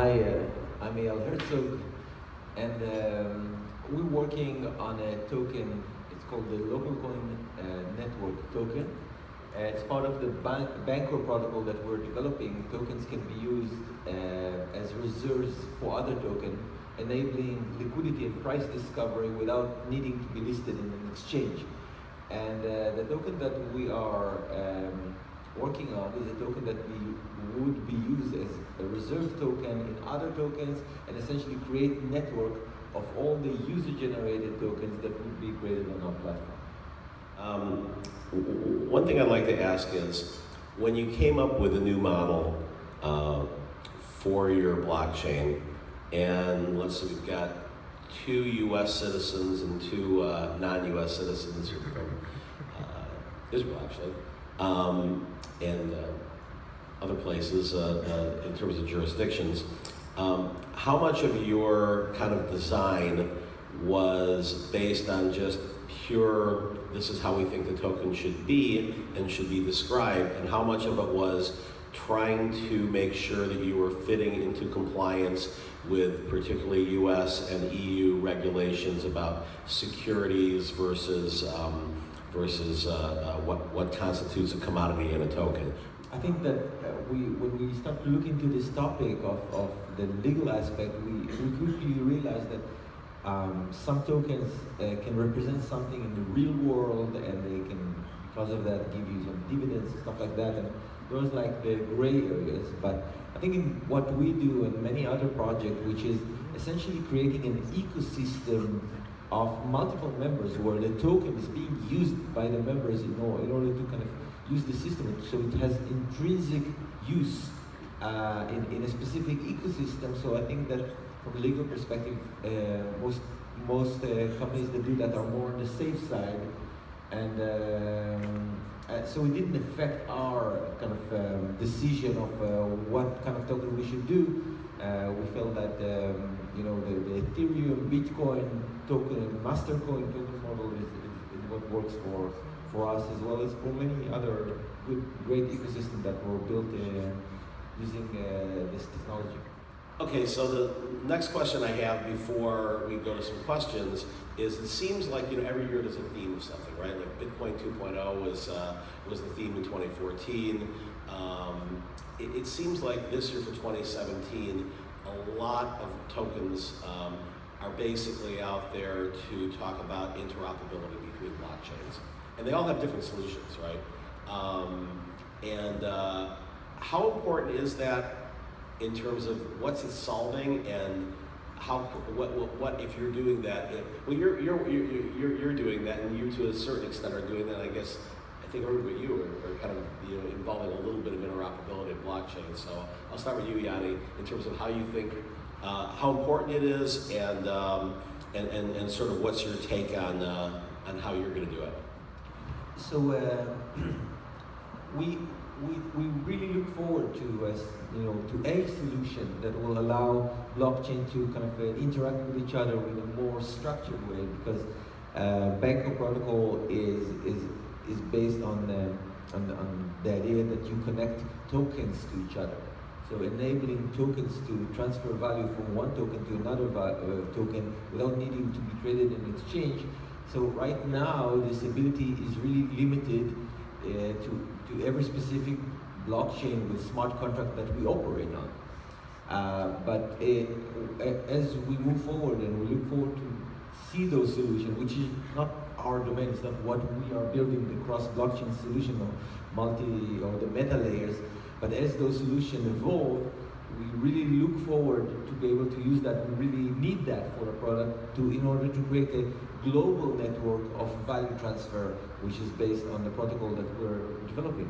Hi, I'm Eyal, and we're working on a token. It's called the Local Coin Network token. It's part of the Bancor protocol that we're developing. Tokens can be used as reserves for other tokens, enabling liquidity and price discovery without needing to be listed in an exchange. And the token that we are working on is a token that would be used as a reserve token in other tokens and essentially create a network of all the user-generated tokens that would be created on our platform. One thing I'd like to ask is, when you came up with a new model for your blockchain, and let's say we've got 2 US citizens and 2 non-US citizens from Israel, actually, and other places in terms of jurisdictions. How much of your kind of design was based on just pure, this is how we think the token should be and should be described, and how much of it was trying to make sure that you were fitting into compliance with particularly US and EU regulations about securities versus what constitutes a commodity and a token? I think that when we start to look into this topic of the legal aspect, we quickly realize that some tokens can represent something in the real world, and they can, because of that, give you some dividends and stuff like that. And those like the gray areas. But I think in what we do and many other projects, which is essentially creating an ecosystem of multiple members where the token is being used by the members in order to kind of use the system, so it has intrinsic use in a specific ecosystem. So I think that from a legal perspective, most companies that do that are more on the safe side, and so it didn't affect our kind of decision of what kind of token we should do. We felt that the Ethereum, Bitcoin token, Mastercoin token model is what works for us, as well as for many other great ecosystems that were built using this technology. Okay, so the next question I have before we go to some questions is, it seems like every year there's a theme of something, right? Like Bitcoin 2.0 was the theme in 2014. It seems like this year for 2017, a lot of tokens are basically out there to talk about interoperability between blockchains. And they all have different solutions, right? How important is that in terms of what's it solving, and what if you're doing that? You're doing that, and you to a certain extent are doing that. I guess I think everybody you are kind of involving a little bit of interoperability of blockchain. So I'll start with you, Yanni, in terms of how you think how important it is, and sort of what's your take on how you're going to do it. So we really look forward to a solution that will allow blockchain to kind of interact with each other in a more structured way, because Bancor protocol is based on the idea that you connect tokens to each other. So enabling tokens to transfer value from one token to another token without needing to be traded in exchange. So right now, this ability is really limited to every specific blockchain with smart contract that we operate on. But as we move forward, and we look forward to see those solutions, which is not our domain, it's not what we are building, the cross-blockchain solution or the meta layers, but as those solutions evolve, we really look forward to be able to use that. We really need that for a product in order to create a global network of value transfer, which is based on the protocol that we're developing.